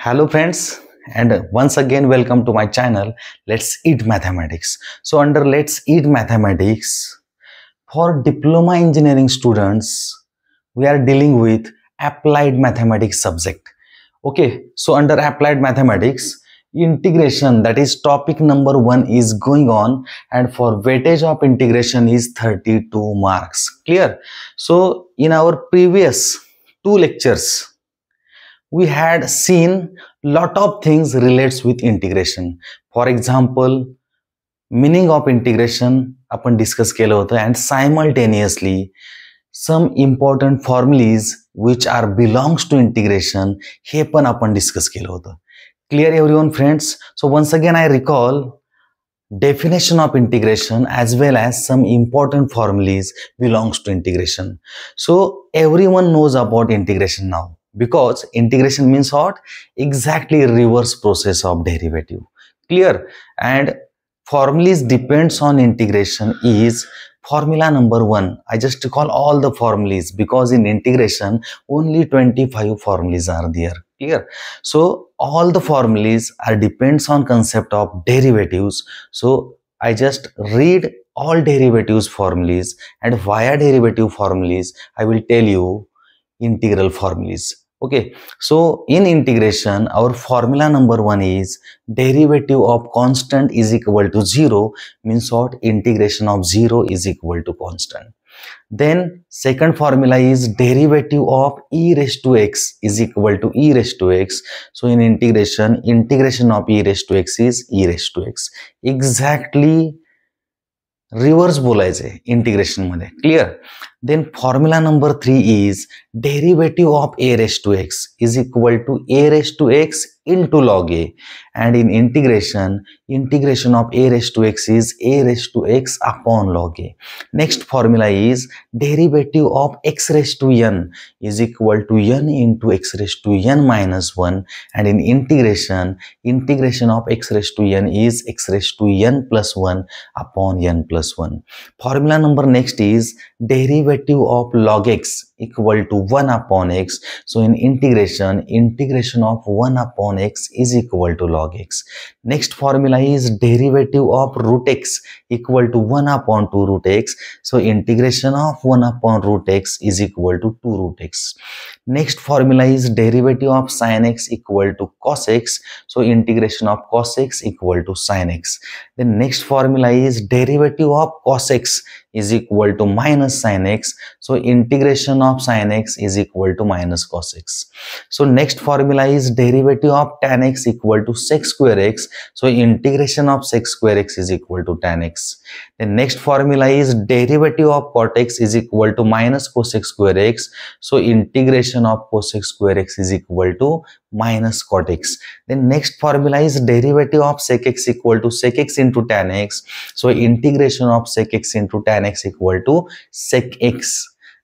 Hello friends, and once again welcome to my channel Let's Eat Mathematics. So under Let's Eat Mathematics, for diploma engineering students we are dealing with applied mathematics subject. Okay, so under applied mathematics, integration, that is topic number 1 is going on, and for weightage of integration is 32 marks. Clear? So in our previous two lectures we had seen lot of things relates with integration. For example, meaning of integration आपण discuss केलं होतं, and simultaneously some important formulas which are belongs to integration हे पण आपण discuss केलं होतं. Clear everyone friends? So once again I recall definition of integration as well as some important formulas belongs to integration. So everyone knows about integration now, because integration means what? Exactly reverse process of derivative. Clear? And formulas depends on integration is formula number 1. I just recall all the formulas because in integration only 25 formulas are there. Clear? So all the formulas are depends on concept of derivatives. So I just read all derivatives formulas, and via derivative formulas I will tell you integral formulas. Okay, so in integration our formula number 1 is derivative of constant is equal to 0, means what? Integration of 0 is equal to constant. Then second formula is derivative of e raised to x is equal to e raised to x. So in integration of e raised to x is e raised to x. Exactly reverse बोलायचे integration मध्ये. Clear? Then formula number 3 is derivative of a raise to x is equal to a raise to x into log a, and in integration of a raised to x is a raised to x upon log a. Next formula is derivative of x raised to n is equal to n into x raised to n minus 1, and in integration of x raised to n is x raised to n plus 1 upon n plus 1. Formula number next is derivative of log x equal to 1 upon x. So in integration of 1 upon x is equal to log x. Next formula is derivative of root x equal to 1 upon 2 root x. So integration of 1 upon root x is equal to 2 root x. Next formula is derivative of sin x equal to cos x. So integration of cos x equal to sin x. The next formula is derivative of cos x is equal to minus sin x. So integration of sin x is equal to minus cos x. So next formula is derivative of tan x equal to sec square x. So integration of sec square x is equal to tan x. The next formula is derivative of cot x is equal to minus cosec square x. So integration of cosec square x is equal to minus cot x. Then next formula is derivative of sec x equal to sec x into tan x. So integration of sec x into tan x equal to sec x.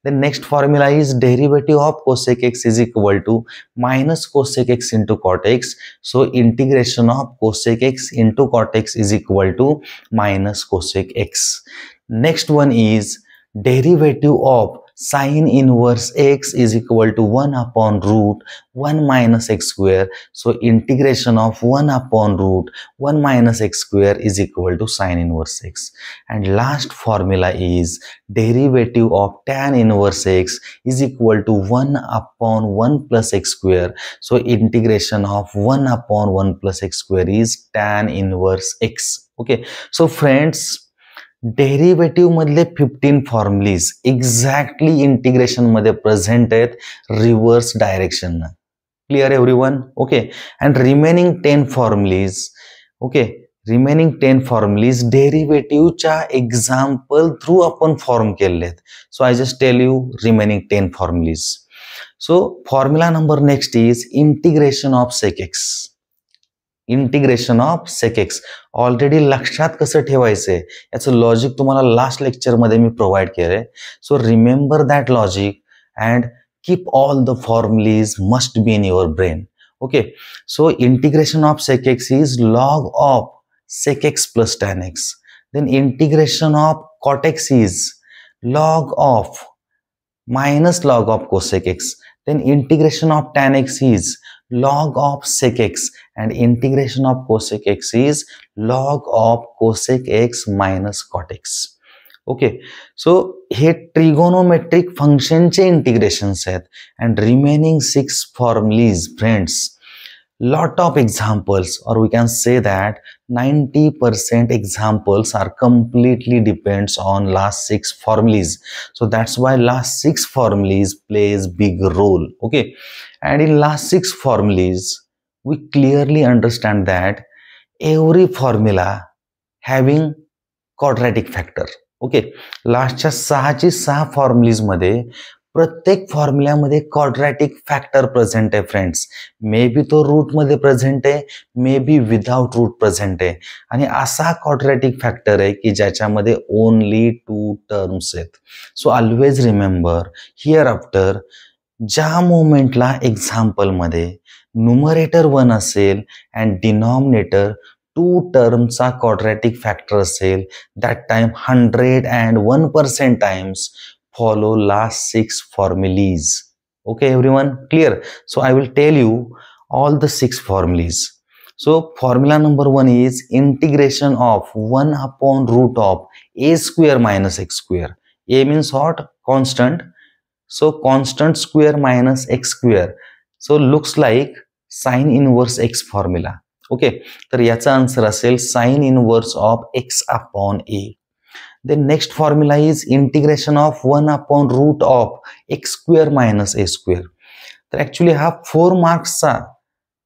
The next formula is derivative of cosec x is equal to minus cosec x into cot x. So integration of cosec x into cot x is equal to minus cosec x. Next one is derivative of sin inverse x is equal to 1 upon root 1 minus x square. So integration of 1 upon root 1 minus x square is equal to sin inverse x. And last formula is derivative of tan inverse x is equal to 1 upon 1 plus x square. So integration of 1 upon 1 plus x square is tan inverse x. Okay, so friends, derivative मधले 15 formulae exactly integration मध्ये present आहेत reverse direction. Clear everyone? Okay. And remaining 10 formulae, okay, remaining 10 formulae डेरिव्हेटिव्हच्या example through आपण form केले आहेत. So I just tell you remaining 10 formulae. So formula number next is integration of sec x. Integration of sec x already लक्षात कसं ठेवायचंय याचं logic तुम्हाला last lecture मध्ये मी प्रोव्हाइड केलंय. So remember that logic and keep all the formulae must be in your brain. Okay. So integration of sec x is log of sec x plus tan x. Then integration of cot x is log of minus log of cosec x. Then integration of tan x is log of sec x and integration of cosec x is log of cosec x minus cot x. Okay, so हे trigonometric फंक्शनचे integrations आहेत and remaining 6 formulae friends. Lot of examples, or we can say that 90% examples are completely depends on last 6 formulas. So that's why last 6 formulas plays big role. Okay, and in last 6 formulas we clearly understand that every formula having quadratic factor. Okay, लास्टच्या 6 formulae मध्ये प्रत्येक फॉर्म्युल्यामध्ये quadratic factor present आहे friends. May be तो root मध्ये present आहे, may be without root present आहे, आणि असा क्वाड्रॅटिक फॅक्टर आहे की ज्याच्यामध्ये ओनली 2 टर्म्स आहेत. So always remember here after ज्या मोमेंटला एक्झाम्पल मध्ये न्यूमरेटर 1 असेल अँड डिनॉमिनेटर 2 टर्मचा क्वाड्रॅटिक फॅक्टर असेल, that time 101% times follow last 6 formulas. Okay everyone, clear? So I will tell you all the 6 formulas. So formula number 1 is integration of 1 upon root of a square minus x square. A means what? Constant. So constant square minus x square. So looks like sin inverse x formula. Okay, तर याचा answer असेल sine inverse of x upon a. Then next formula is integration of 1 upon root of x square minus a square. तर actually हा 4 मार्क्सचा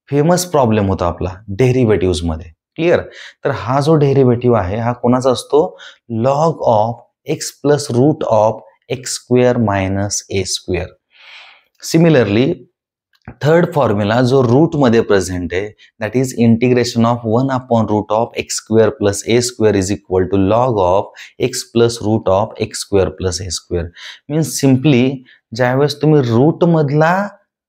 famous problem होता आपला derivative मध्ये. Clear? तर हा जो डेरिव्हेटिव्ह आहे हा कोणाचा असतो? Log of x plus root of x square minus a square. Similarly third formula जो रूट मध्ये प्रेझेंट आहे that is integration of 1 upon root of x square plus a square is equal to log of x plus root of x square plus a square. Means simply ज्यावेळेस तुम्ही root मधला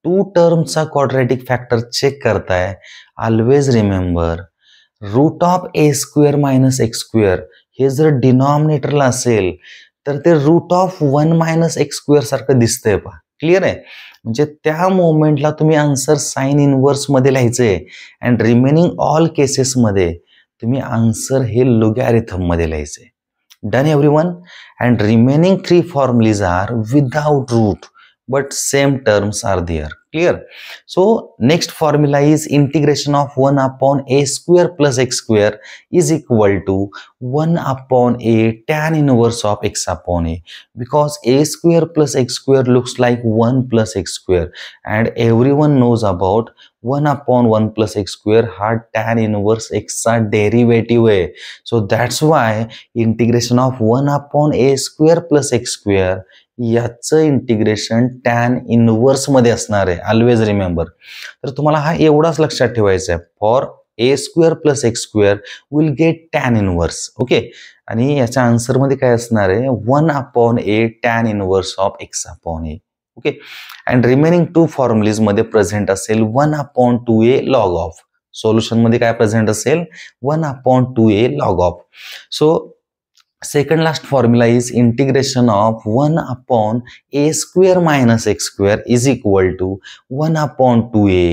2 टर्मचा quadratic factor check करताय, always remember root of a square minus x square हे जर डिनॉमिनेटरला असेल तर ते root of 1 minus x square सारखं दिसतंय पहा. क्लिअर आहे? म्हणजे त्या मोमेंटला तुम्ही आन्सर साइन इनवर्स मध्ये लिहायचंय अँड रिमेनिंग ऑल केसेस मध्ये तुम्ही आन्सर हे लोगॅरिथम मध्ये लिहायचंय. Done everyone? And remaining 3 formulae are without root but same terms are there. Clear? So next formula is integration of 1 upon a square plus x square is equal to 1 upon a tan inverse of x upon a, because a square plus x square looks like 1 plus x square and everyone knows about 1 upon 1 plus x square हा tan inverse x चा derivative आहे. So that's why integration of 1 upon a square plus x square याचं integration tan inverse मध्ये असणार आहे. Always remember. तर तुम्हाला हा एवढाच लक्षात ठेवायचा आहे. For a square plus x square will get tan inverse. Okay, आणि याच्या आन्सर मध्ये काय असणार आहे? 1 upon a tan inverse of x upon a. Okay, and remaining 2 formulae मध्ये प्रेझेंट असेल 1 upon 2a log of. Solution मध्ये काय प्रेझेंट असेल? 1 upon 2a log of. So second last formula is integration of 1 upon a square minus x square is equal to 1 upon 2a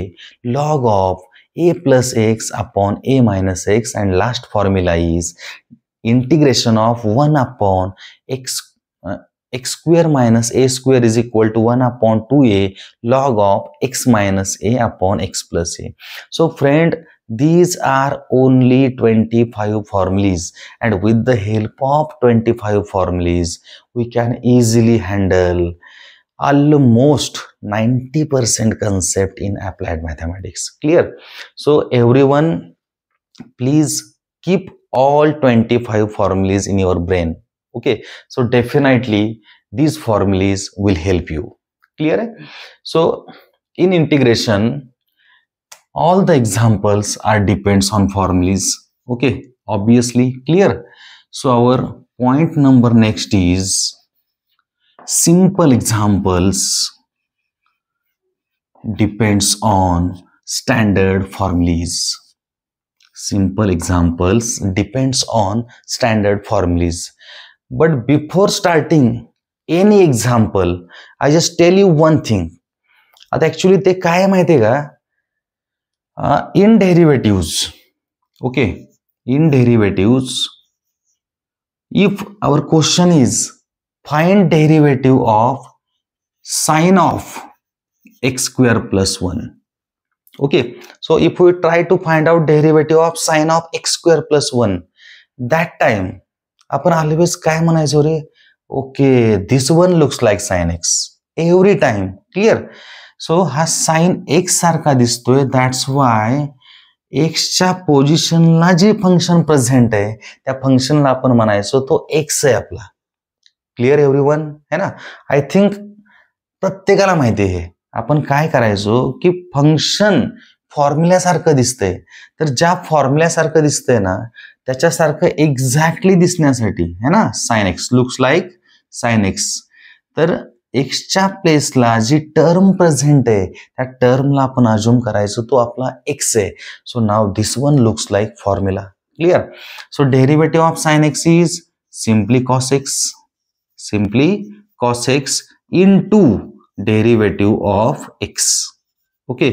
log of a plus x upon a minus x, and last formula is integration of 1 upon x square minus a square is equal to 1 upon 2a log of x minus a upon x plus a. So friend, these are only 25 formulas, and with the help of 25 formulas we can easily handle almost 90% concept in applied mathematics. Clear? So everyone, please keep all 25 formulas in your brain. Okay, so definitely these formulas will help you. Clear? So in integration all the examples are depends on formulas. Okay, obviously. Clear? So our point number next is simple examples depends on standard formulas. Simple examples depends on standard formulas. But before starting any example I just tell you one thing. आता actually ते काय माहितीये का, in derivatives, okay, in derivatives, if our question is find derivative of sine of x square plus 1, okay, so if we try to find out derivative of sine of x square plus 1, that time आपण always काय म्हणायचो रे, okay, this one looks like sin x every time, clear? So हा sin x सारखा दिसतोय, that's why x च्या पोझिशनला जे function present आहे त्या फंक्शनला आपण म्हणायचो तो x आहे आपला. क्लिअर एव्हरीवन है ना? आय थिंक प्रत्येकाला माहिती आहे. आपण काय करायचो की फंक्शन फॉर्म्युल्यासारखं दिसतंय, तर ज्या फॉर्म्युल्यासारखं दिसतंय ना त्याच्यासारखं एक्झॅक्टली दिसण्यासाठी है ना, sine x looks like sine x, तर एक्सच्या प्लेसला जी टर्म प्रेझेंट आहे त्या टर्मला आपण अज्युम करायचो तो आपला एक्स आहे. So now this one looks like formula. Clear? So derivative of sine x is simply cos x into derivative of x. Okay,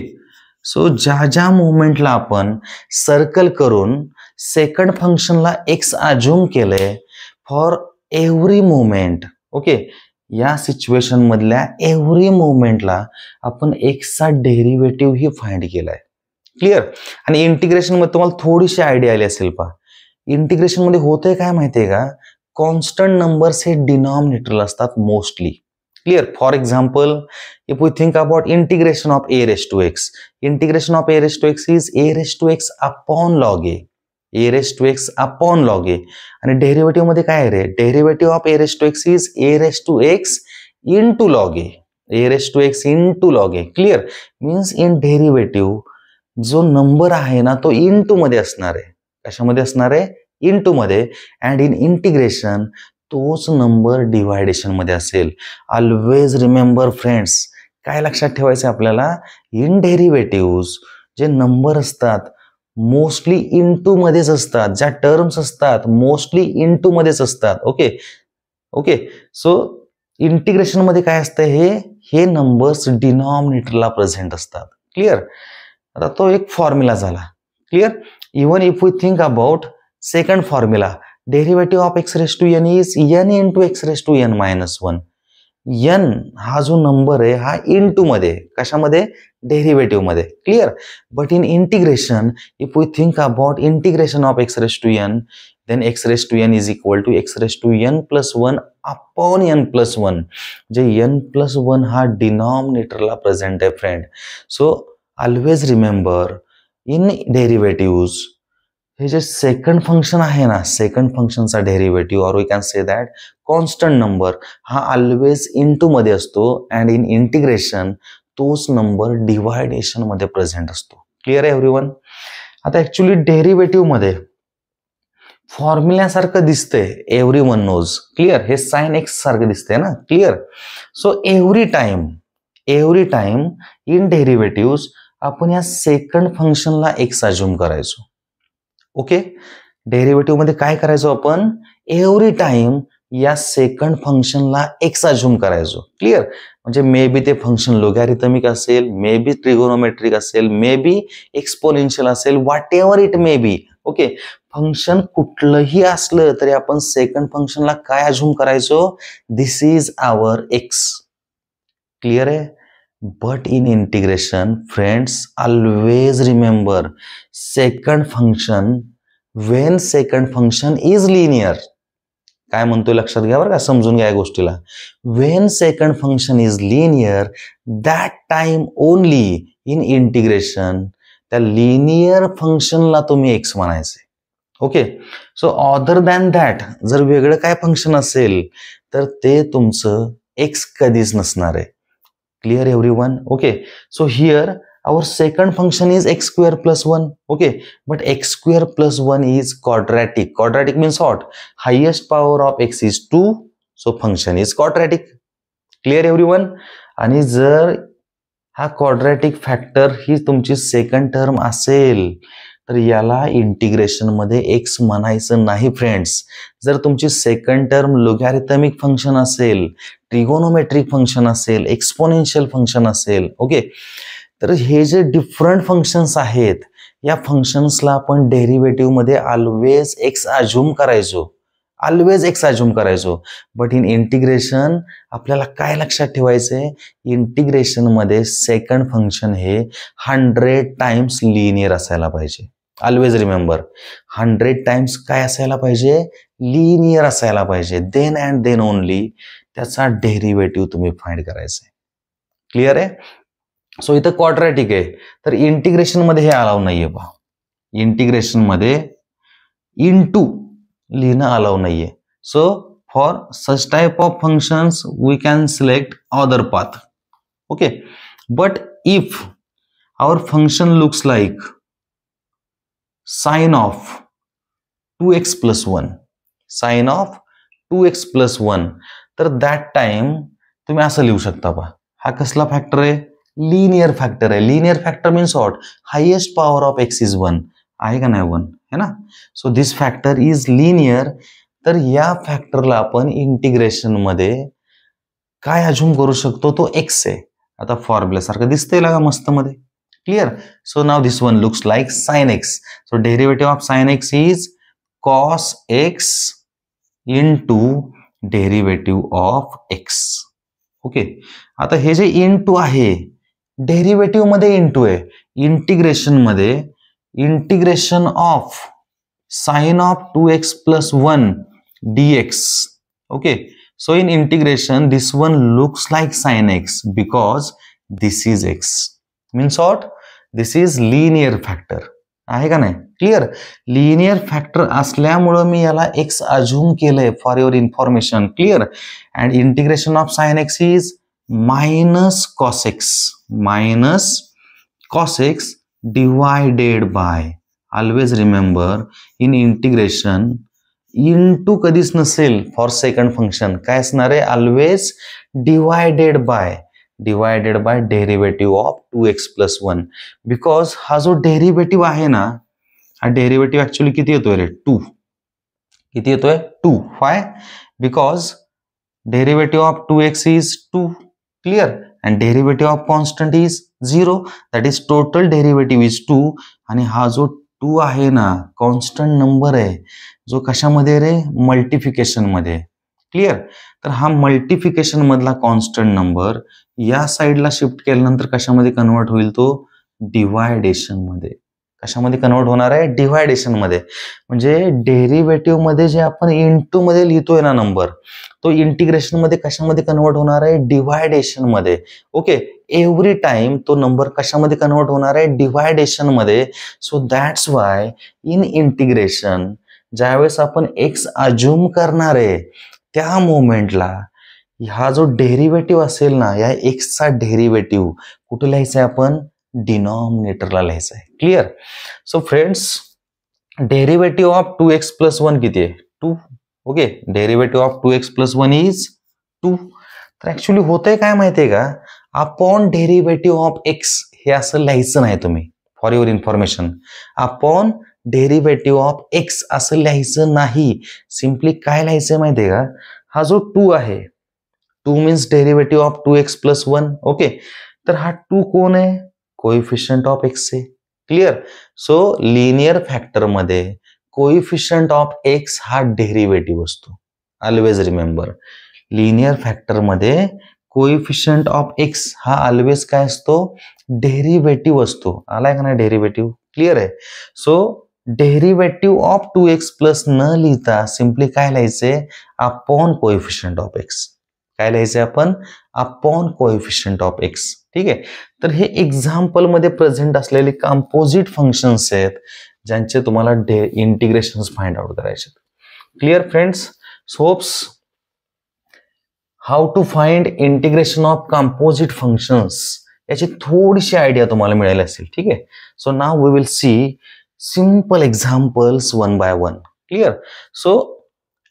so ज्या मोमेंटला आपण सर्कल करून सेकंड फंक्शनला एक्स अज्युम केलंय फॉर एव्हरी मोमेंट, ओके, या situation मधल्या every मोमेंटला आपण एक्सचा derivative ही find केलाय. क्लिअर? आणि इंटिग्रेशन मध्ये तुम्हाला थोडीशी आयडिया आली असेल पहा. इंटिग्रेशन मध्ये होतंय काय माहितीये का, कॉन्स्टंट नंबर्स हे डिनॉमिनेटरला असतात mostly. Clear? For example, if we think about integration of a raised to x, integration of a raised to x is a raised to x upon log a, a raised to x upon log a. आणि derivative मध्ये काय आहे रे, derivative of a raised to x is a raised to x into log a, a raised to x into log a. Clear? Means in derivative जो number आहे ना तो into मध्ये असणार आहे. कशामध्ये असणार आहे? इंटू मध्ये. अँड इन इंटिग्रेशन तोच नंबर डिव्हायडेशन मध्ये असेल. ऑलवेज रिमेंबर फ्रेंड्स, काय लक्षात ठेवायचं आपल्याला, इन डेरिव्हेटिव्ह जे नंबर असतात मोस्टली इंटू मध्येच असतात, ज्या टर्म्स असतात मोस्टली इंटू मध्येच असतात. ओके, सो इंटिग्रेशन मध्ये काय असतं, हे नंबर्स डिनॉमिनेटरला प्रेझेंट असतात. क्लिअर? आता तो एक फॉर्म्युला झाला. Clear? Even if we think about second formula, derivative of x raise to n is n into x raise to n minus 1. N हा जो नंबर आहे हा इंटू मध्ये, कशामध्ये? डेरिव्हेटिव्ह मध्ये. Clear? But in integration if we think about integration of x raise to n, then x raise to n is equal to x raise to n plus 1 upon n plus 1, जे n plus 1 हा डिनॉमिनेटरला present आहे friend. So always remember, in derivative हे जे second function आहे ना, second फंक्शनचा derivative or we can say that constant number हा ऑलवेज इंटू मध्ये असतो. अँड इन इंटिग्रेशन तोच नंबर डिव्हायडेशन मध्ये प्रेझेंट असतो. क्लिअर आहे एव्हरीवन? आता ऍक्च्युली डेरिव्हेटिव्ह मध्ये फॉर्म्युल्यासारखं दिसतंय, एव्हरीवन नोज. क्लिअर? हे साइन एक्स सारखं दिसतंय ना. Clear? So every time in derivative आपण या सेकंड फंक्शनला एक्स अज्युम करायचो. ओके, डेरिव्हेटिव्ह मध्ये काय करायचो आपण, एव्हरी टाइम या सेकंड फंक्शनला एक्स अज्युम करायचो. क्लिअर? म्हणजे मे बी ते फंक्शन लोगॅरिथमिक असेल, मे बी ट्रिगोनोमेट्रिक असेल, मे बी एक्सपोनेन्शियल असेल, what ever it may be. Okay, function कुठलंही असलं तरी आपण सेकंड फंक्शनला काय अज्युम करायचो, दिस इज आवर एक्स. क्लिअर आहे? But in integration, friends, always remember second function, when second function is linear, काय म्हणतोय लक्षात घ्या बरं का, समजून घ्या या गोष्टीला. When second function is linear, that time only in integration त्या लिनियर फंक्शनला तुम्ही एक्स म्हणायचे. Okay, so other than that जर वेगळं काय फंक्शन असेल तर ते तुमचं एक्स कधीच नसणार आहे. Clear everyone? Okay, so here our second function is x square plus 1. Okay, but x square plus 1 is quadratic. Quadratic means what? Highest power of x is 2, so function is quadratic. Clear everyone? आणि जर हा quadratic factor ही तुमची second term असेल तर याला integration मध्ये x म्हणायचं नाही फ्रेंड्स. जर तुमची सेकंड टर्म लोगॅरिथमिक फंक्शन असेल, ट्रिगोनोमेट्रिक फंक्शन असेल, एक्सपोनेन्शियल फंक्शन असेल, ओके, तर हे जे डिफरंट फंक्शन्स आहेत या फंक्शन्सला आपण डेरिव्हेटिव्ह मध्ये ऑलवेज एक्स अज्युम करायचो, ऑलवेज एक्स अज्युम करायचो. बट इन इंटिग्रेशन आपल्याला काय लक्षात ठेवायचंय, इंटिग्रेशन मध्ये सेकंड फंक्शन हे 100 टाइम्स लिनियर असायला पाहिजे. ऑलवेज रिमेंबर 100 टाइम्स काय असायला पाहिजे, लिनियर असायला पाहिजे. देन अँड देन ओनली त्याचा डेरिव्हेटिव्ह तुम्ही फाइंड करायचा आहे. क्लिअर आहे. सो इथं क्वाड्रॅटिक आहे तर इंटिग्रेशन मध्ये हे अलाव नाहीये पहा. इंटिग्रेशन मध्ये इनटू लिहिणं अलाव नाहीये. So for such type of functions we can select other path. Okay. But if our function looks like sine of 2x plus 1, sine of 2x plus 1, तर that time तुम्ही असं लिहू शकता पहा. हा कसला फॅक्टर आहे, लिनियर फॅक्टर आहे. Linear factor means what, highest power of x is 1 आहे का नाही 1 है ना. So this factor is linear. तर या फॅक्टरला आपण इंटिग्रेशन मध्ये काय अज्युम करू शकतो, तो x आहे. आता फॉर्म्युला सारखं दिसतंय का मस्त मध्ये. Clear. So now this one looks like sine x. So derivative of sine x is cos x into derivative of x. Okay. आता हे जे इनटू आहे डेरिव्हेटिव्ह मध्ये इनटू आहे, इंटिग्रेशन मध्ये integration of sine of 2x plus 1 dx. Okay. So in integration this one looks like sine x because this is x. Means what, this is linear factor आहे का नाही. Clear. Linear factor असल्यामुळं मी याला x assume केलंय for your information. Clear. And integration of sine x is minus cos x, minus cos x divided by. Always remember in integration into कधीच नसेल for second function, काय असणार आहे, always divided by derivative of 2x plus 1. Because हा जो derivative आहे ना, हा डेरिव्हेटिव्ह ऍक्च्युअली किती येतोय रे, 2. किती येतोय 2. Y, because derivative of 2x is 2. Clear. And derivative of constant is 0. That is total derivative is 2. आणि हा जो 2 आहे ना, कॉन्स्टंट नंबर आहे जो कशामध्ये रे, मल्टिफिकेशन मध्ये. क्लिअर. तर हा मल्टिफिकेशन मधला कॉन्स्टंट नंबर या साईडला शिफ्ट केल्यानंतर कशामध्ये कन्वर्ट होईल, तो डिवायडेशन मध्ये. कशामध्ये कन्वर्ट होणार आहे, डिवायडेशन मध्ये. म्हणजे डेरिव्हेटिव्ह मध्ये जे आपण इनटू मध्ये लिहितोय ना नंबर, तो इंटिग्रेशन मध्ये कशामध्ये कन्वर्ट होणार आहे, डिवायडेशन मध्ये. ओके. एव्हरी टाइम तो नंबर कशामध्ये कन्वर्ट होणार आहे, डिवायडेशन मध्ये. So that's Y in integration ज्यावेळेस आपण x अज्युम करणार आहे त्या मोमेंटला हा जो डेरिव्हेटिव्ह असेल ना, या एक्सचा डेरिव्हेटिव्ह कुठे लिहायचा आहे, आपण डिनॉमिनेटरला लिहायचा आहे. Clear. So friends, derivative of 2x plus 1 किती आहे, 2. Okay. Derivative of 2x plus 1 is 2. तर ऍक्च्युली होतंय काय माहितीये का, अपॉन डेरिव्हेटिव्ह ऑफ x हे असं लिहायचं नाही तुम्ही, for your information. Upon derivative of x असं लिहायचं नाही. सिम्पली काय लिहायचं माहितीये का, हा जो 2 आहे, 2 means derivative of 2x plus 1. Okay. तर हा 2 कोण आहे, कोएफिशियंट ऑफ x आहे. क्लिअर. सो लिनियर फॅक्टर मध्ये कोएफिशियंट ऑफ x हा डेरिव्हेटिव्ह असतो. ऑलवेज रिमेंबर, लिनियर फॅक्टर मध्ये कोएफिशियंट ऑफ x हा ऑलवेज काय असतो, डेरिव्हेटिव्ह असतो. आलाय का नाही डेरिव्हेटिव्ह. क्लिअर आहे. So derivative of 2x plus न लिहिता सिम्पली काय लिहायचंय, अपॉन कोएफिशियंट ऑफ x. काय लिहायचंय आपण, अपॉन कोएफिशियंट ऑफ x. ठीक आहे. तर हे एक्झाम्पल मध्ये प्रेझेंट असलेले कंपोजिट फंक्शन्स आहेत ज्यांचे तुम्हाला इंटिग्रेशन्स फाइंड आउट करायचे. Clear friends. Hopes how to find integration of composite functions याची थोडीशी आयडिया तुम्हाला मिळाली असेल. ठीक आहे. So now we will see simple examples one by one. Clear. So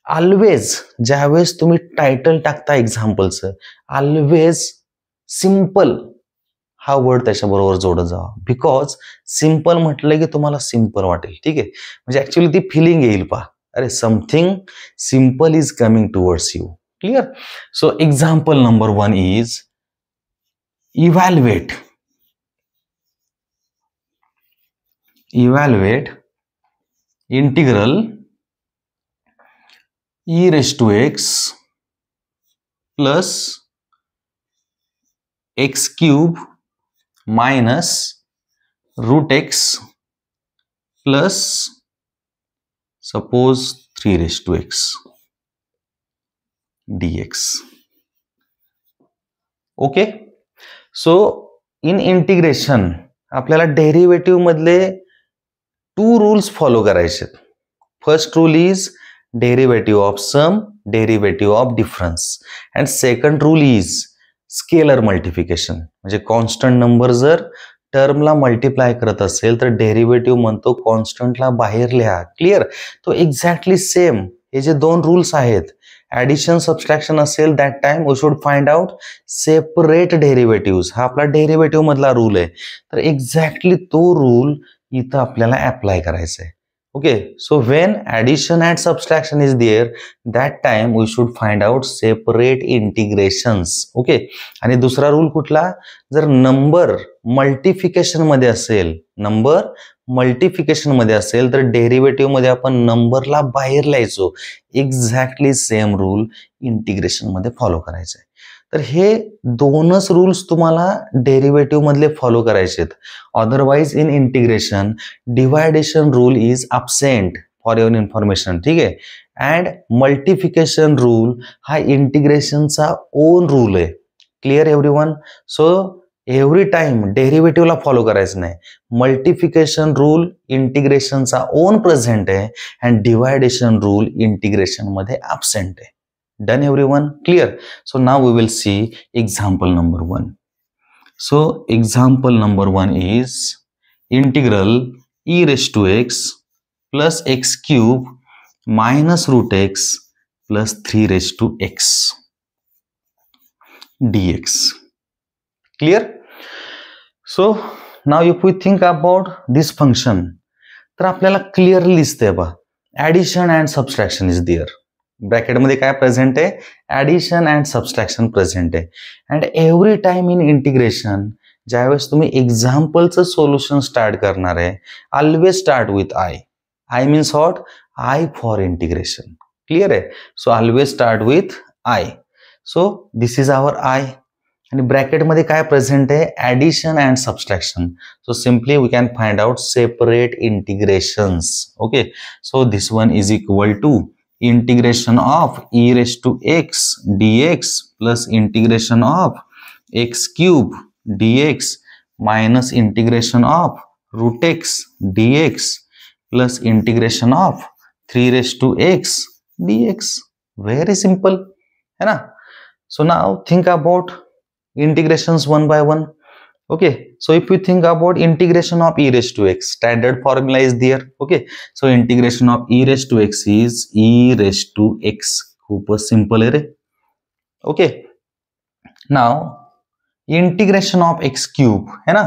always ज्यावेळेस तुम्ही टायटल टाकता एक्झाम्पलचं, ऑलवेज सिंपल हा वर्ड त्याच्याबरोबर जोडत जावा. बिकॉज सिंपल म्हटलं की तुम्हाला सिंपल वाटेल. ठीक आहे. म्हणजे ऍक्च्युअली ती फिलिंग येईल पहा, अरे something simple is coming towards you. Clear. So example number 1 is evaluate evaluate integral e raised to x plus x cube minus root x plus suppose 3 raised to x dx. Okay, so in integration आपल्याला derivative मधले 2 rules follow करायचे. First rule is derivative of sum, derivative of difference, and second rule is scalar multiplication. म्हणजे constant number जर टर्मला multiply करत असेल तर derivative म्हणतो कॉन्स्टंटला बाहेर लिहा. क्लिअर? तो एक्झॅक्टली सेम हे जे 2 रूल्स आहेत, ऍडिशन सबस्ट्रॅक्शन असेल that time we should find out separate derivative. हा आपला डेरिव्हेटिव्ह मधला रूल आहे. तर एक्झॅक्टली तो रूल इथं आपल्याला अप्लाय करायचा आहे. Okay, so when addition and subtraction is there that time we should find out separate integrations. Okay, आणि दुसरा रूल कुठला? जर नंबर मल्टिफिकेशन मध्ये असेल, नंबर मल्टिफिकेशन मध्ये असेल तर डेरिव्हेटिव्ह मध्ये आपण नंबरला बाहेर लिहायचो. एक्झॅक्टली सेम रूल इंटिग्रेशन मध्ये फॉलो करायचं आहे. तर हे 2च रूल्स तुम्हाला डेरिव्हेटिव्ह मधले फॉलो करायचे आहेत. Otherwise in integration division rule is absent for your information. ठीक आहे, अँड मल्टिफिकेशन रूल हा इंटिग्रेशनचा ओन रूल आहे. Clear everyone? So every time डेरिव्हेटिव्हला फॉलो करायचं नाही. मल्टिफिकेशन रूल इंटिग्रेशनचा ओन प्रेझेंट आहे अँड डिवायडेशन रूल इंटिग्रेशन मध्ये अब्सेंट आहे. Done everyone? Clear? So now we will see example number 1. So example number 1 is integral e raised to x plus x cube minus root x plus 3 raised to x dx. Clear? So now if we think about this function, तर आपल्याला clearly दिसतंय बा addition and subtraction is there. Bracket मध्ये काय present आहे? Addition and subtraction present आहे. And every time in integration ज्यावेळेस तुम्ही एक्झाम्पलचं सोल्युशन स्टार्ट करणार आहे, always start with I. I means what? I for integration. Clear आहे? So always start with I. So this is our I. आणि bracket मध्ये काय प्रेझेंट आहे? Addition and subtraction. So simply we can find out separate integrations. Okay, so this one is equal to integration of e raised to x dx plus integration of x cube dx minus integration of root x dx plus integration of 3 raised to x dx. Very simple, है ना? So now think about integrations one by one. Okay, so if you think about integration of e raised to x, standard formula is there. Okay, so integration of e raised to x is e raised to x. खूप simple आहे रे. Okay, now integration of x cube है ना?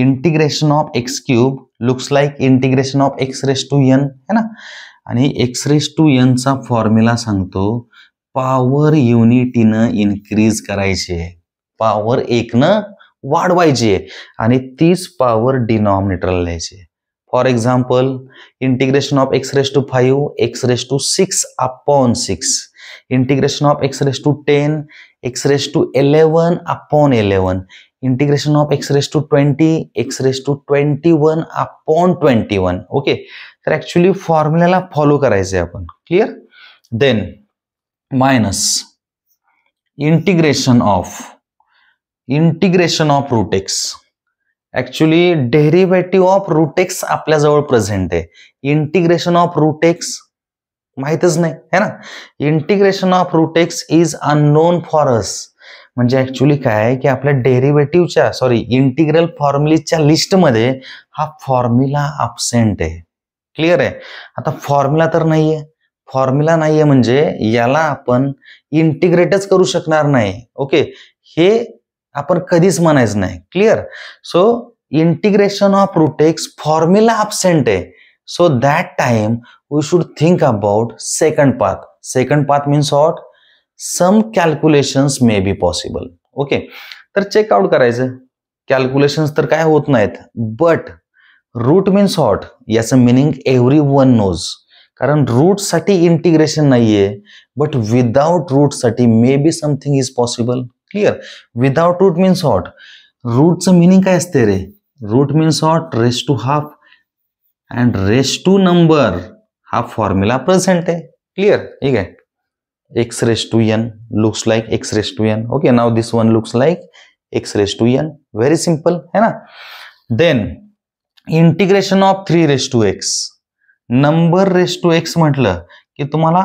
Integration of x cube looks like integration of x raised to n है ना? आणि x raised to n चा formula सांगतो power युनिटीनं increase करायची आहे, पॉवर 1नं वाढवायची आहे आणि तीच पॉवर डिनॉमिनेटरला लिहायची. For example integration of x raise to 5 x raise to 6 upon 6, integration of x raise to 10 x raise to 11 upon 11, integration of x raise to 20 x raise to 21 upon 21. Okay, तर actually फॉर्म्युलाला follow करायचे आपण. Clear? Then minus integration of root x. Actually derivative of root x आपल्या जवळ present आहे. Integration of root x माहितच नाही है ना. Integration of root x is unknown for us. म्हणजे ऍक्च्युली काय आहे की आपल्या डेरिव्हेटिव्हच्या इंटिग्रल फॉर्म्युलेच्या लिस्टमध्ये हा फॉर्म्युला अब्सेंट आहे. क्लिअर आहे? आता फॉर्म्युला तर नाहीये, फॉर्म्युला नाहीये म्हणजे याला आपण इंटिग्रेटच करू शकणार नाही. ओके, हे आपण कधीच म्हणायचं नाही. Clear? So integration of root x formula absent आहे. So that time we should think about second path. Second path means what? Some calculations may be possible. Okay, तर चेकआउट करायचं. कॅल्क्युलेशन्स तर काय होत नाहीत, बट रूट मीन्स व्हॉट, याचं meaning everyone knows. कारण root साठी इंटिग्रेशन नाहीये, बट विदाउट रूट साठी may be something is possible. Clear. Without root means what, रूटचं मिनिंग काय असते रे? Root means what, raise to half and raise to number. हा फॉर्म्युला प्रेझेंट आहे. क्लिअर. ठीक आहे. x raised to n looks like x raised to n. Okay, now this one looks like x raised to n. Very simple है ना. Then integration of 3 raised to x. Number raised to x म्हटलं की तुम्हाला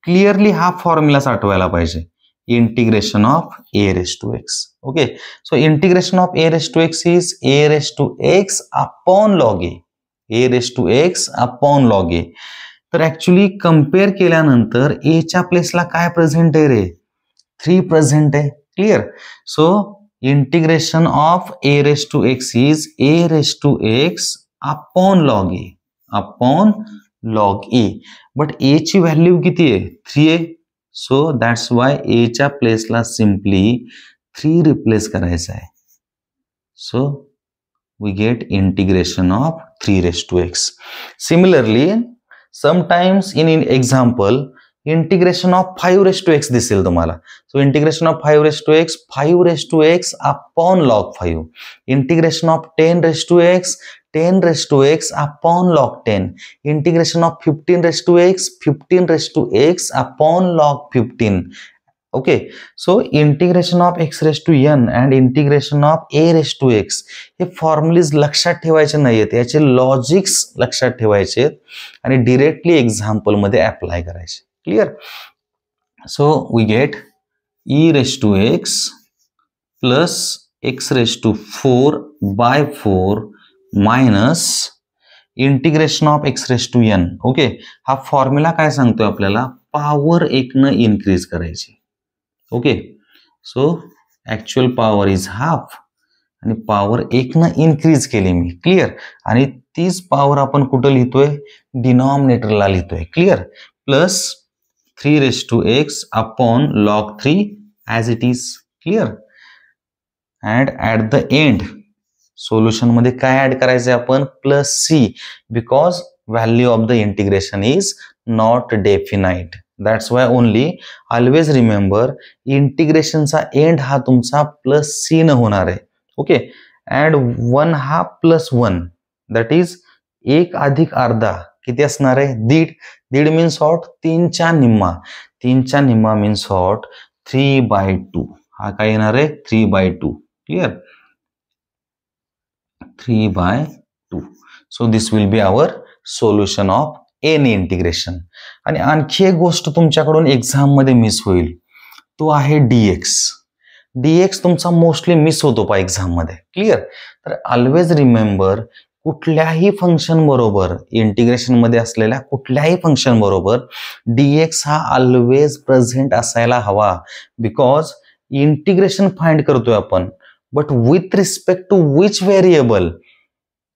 clearly हा फॉर्म्युलाच आठवायला पाहिजे. Integration of a raised to x. Okay, so integration of a raised to x is a raised to x upon log a. a raised to x upon log a. तर actually compare केल्यानंतर a च्या प्लेसला काय present आहे रे? 3 present आहे. Clear. So integration of a raise to x is a raise to x upon log a. Upon log a. But a ची value किती आहे? 3 आहे. सो दॅट्स वाय ए च्या प्लेसला सिम्पली 3 रिप्लेस करायचं आहे. So we get integration of 3 raise to x. Similarly sometimes in example integration of 5 raised to x दिसेल तुम्हाला. So integration of 5 raised to x, 5 raised to x upon log 5. Integration of 10 raised to x, 10 raised to x upon log 10. Integration of 15 raised to x, 15 raised to x upon log 15. Okay. So integration of x raise to n and integration of a raise to x हे फॉर्म्युलीज लक्षात ठेवायचे नाहीयेत, याचे logics लक्षात ठेवायचे आणि directly example मध्ये apply करायचे. Clear. So we get e raise to x plus x raise to 4 by 4 minus integration of x raise to n. Okay. हा फॉर्म्युला काय सांगतोय आपल्याला? पॉवर 1 न इन्क्रीज करायची. Okay. So actual power is half आणि power 1 न increase केली मी. Clear. आणि तीच पॉवर आपण कुठं लिहितोय? डिनॉमिनेटरला लिहितोय. Clear. Plus 3 raise to x upon log 3 as it is. Clear. And at the end solution मध्ये काय ऍड करायचंय आपण? Plus C, because value of the integration is not definite. That's why only always remember इंटिग्रेशनचा end हा तुमचा plus C न होणार आहे. ओके. अँड 1 हा प्लस 1 दॅट इज 1 अधिक अर्धा किती असणार आहे? दीड. दीड मीन्स व्हॉट? 3च्या निम्मा. 3च्या निम्मा मीन्स व्हॉट? 3/2. हा काय येणार आहे? 3/2. Clear. 3/2. So this will be our solution of any integration. आणि आणखी एक गोष्ट तुमच्याकडून एक्झाम मध्ये मिस होईल, तो आहे dx. dx तुमचा मोस्टली मिस होतो पा एक्झाम मध्ये. क्लिअर. तर ऑलवेज रिमेंबर कुठल्याही फंक्शन बरोबर, इंटिग्रेशन मध्ये असलेल्या कुठल्याही फंक्शन बरोबर dx हा ऑलवेज प्रेझेंट असायला हवा. बिकॉज इंटिग्रेशन फाइंड करतोय आपण, but with respect to which variable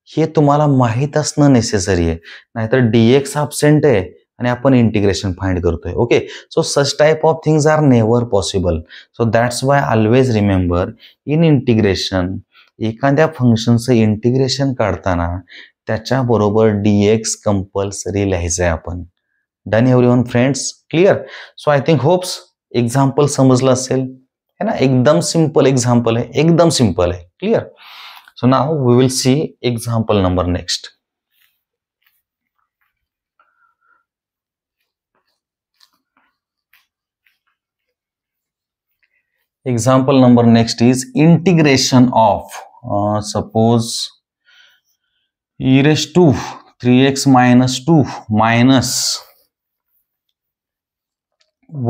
हे तुम्हाला माहित असणं नेसेसरी आहे. नाहीतर dx अब्सेंट आहे आणि आपण इंटिग्रेशन फाइंड करतोय. Okay. So such type of things are never possible. So that's why always remember in integration एखाद्या फंक्शनचं इंटिग्रेशन काढताना त्याच्याबरोबर dx कंपल्सरी लिहायचं आहे आपण. Done everyone friends? Clear. So I think hopes example समजलं असेल है ना. एकदम सिंपल एक्झाम्पल आहे, एकदम सिंपल आहे. Clear. So now we will see example number next. Example number next is integration of suppose e raised to 3x minus 2 minus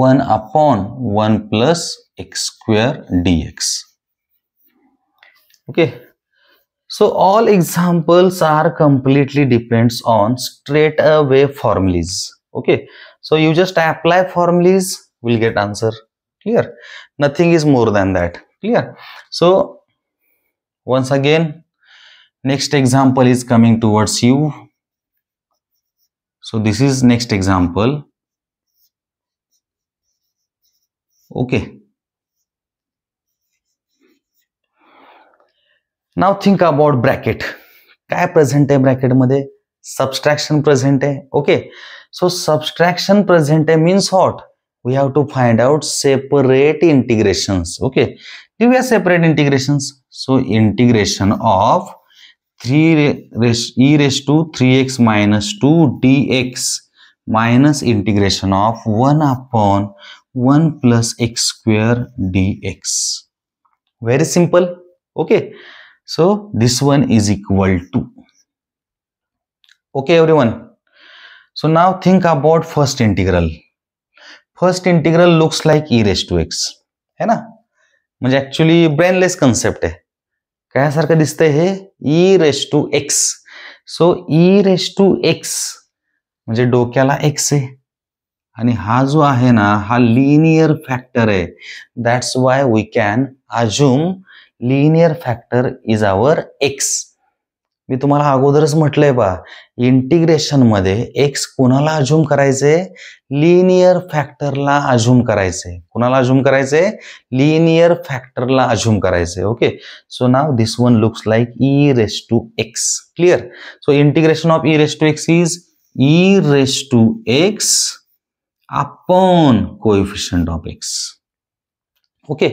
1 upon 1 plus x square dx. Okay. So all examples are completely depends on straight away formulas. Okay. So you just apply formulas, will get answer. Clear. Nothing is more than that. Clear. So once again, next example is coming towards you. So this is next example. Okay. Now think about bracket. काय present आहे ब्रॅकेटमध्ये? Subtraction present आहे. Okay, so subtraction present आहे means what? We have to find out separate integrations. Okay, लिहूया separate integrations. So integration of 3e⁻³ - 2 dx minus integration of 1/1 plus x² dx. Very simple. Okay, so this one is equal to. Okay everyone, so now think about first integral. First integral looks like e⁻x है ना, म्हणजे actually brainless concept आहे. कायासारखं दिसतंय हे? e⁻x. So e⁻x म्हणजे डोक्याला x आहे आणि हा जो आहे ना हा लिनियर फॅक्टर आहे. That's why we can assume linear factor is our x. मी तुम्हाला अगोदरच म्हटलंय बा, इंटिग्रेशन मध्ये x कोणाला अज्युम करायचे? लिनियर फॅक्टरला अज्युम करायचे. कोणाला अज्युम करायचे? लिनियर फॅक्टरला अज्युम करायचे. Okay, so now this one looks like e⁻x. Clear? So integration of e⁻x is e⁻x upon coefficient of x. Okay,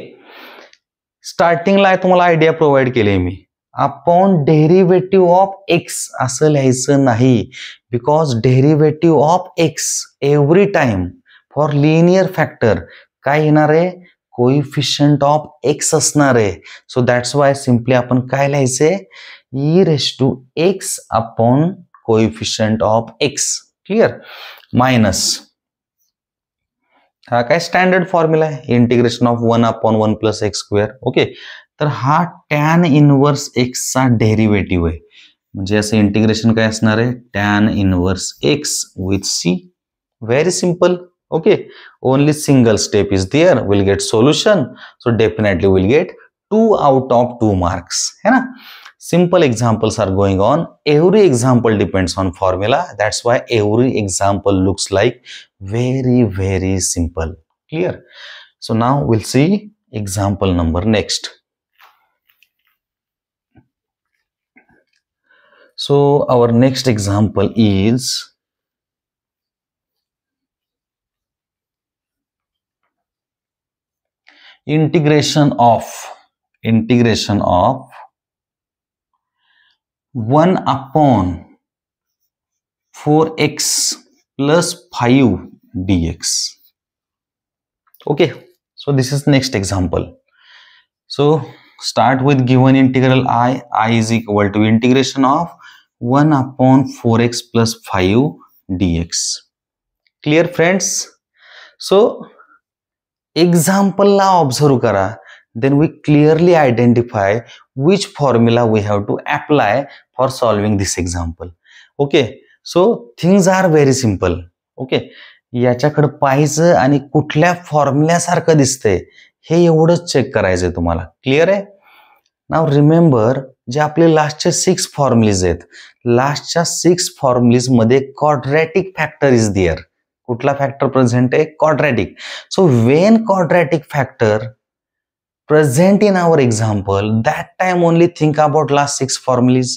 स्टार्टिंगला तुम्हाला आयडिया प्रोव्हाइड केली मी. अपॉन डेरिव्हेटिव्ह ऑफ x असं लिहायचं नाही, because derivative of x every time for linear factor काय येणार आहे? Coefficient of x असणार आहे. सो दॅट्स वाय सिम्पली आपण काय लिहायचंय? e⁻x upon coefficient of x. Clear? Minus हा काय स्टँडर्ड फॉर्म्युला आहे, integration of 1/1 plus x². Okay, तर हा tan इनवर्स x चा डेरिव्हेटिव्ह आहे. म्हणजे असं इंटिग्रेशन काय असणार आहे? tan inverse x with c. Very simple. Okay, only single step is there, will get solution. So definitely will get 2 out of 2 marks है ना. Simple examples are going on. Every example depends on formula. That's why every example looks like very simple. Clear? So now we'll see example number next. So our next example is integration of 1/4x plus 5 dx. Okay, so this is next example. So start with given integral I is equal to integration of 1/4x plus 5 dx. Clear friends? So example ला observe करा, then we clearly identify which formula we have to apply for solving this example. Okay, so things are very simple. Okay, याच्याकडे पाहायचं आणि कुठल्या फॉर्म्युल्यासारखं दिसतंय हे एवढंच check करायचंय तुम्हाला. क्लिअर आहे? नाव रिमेंबर, जे आपले लास्टचे 6 फॉर्म्युलीज आहेत, लास्टच्या 6 फॉर्म्युलीज मध्ये क्वाड्रॅटिक फॅक्टर इज देअर. कुठला फॅक्टर प्रेझेंट आहे? Quadratic. So when quadratic factor present in our example, that time only think about last 6 formulas.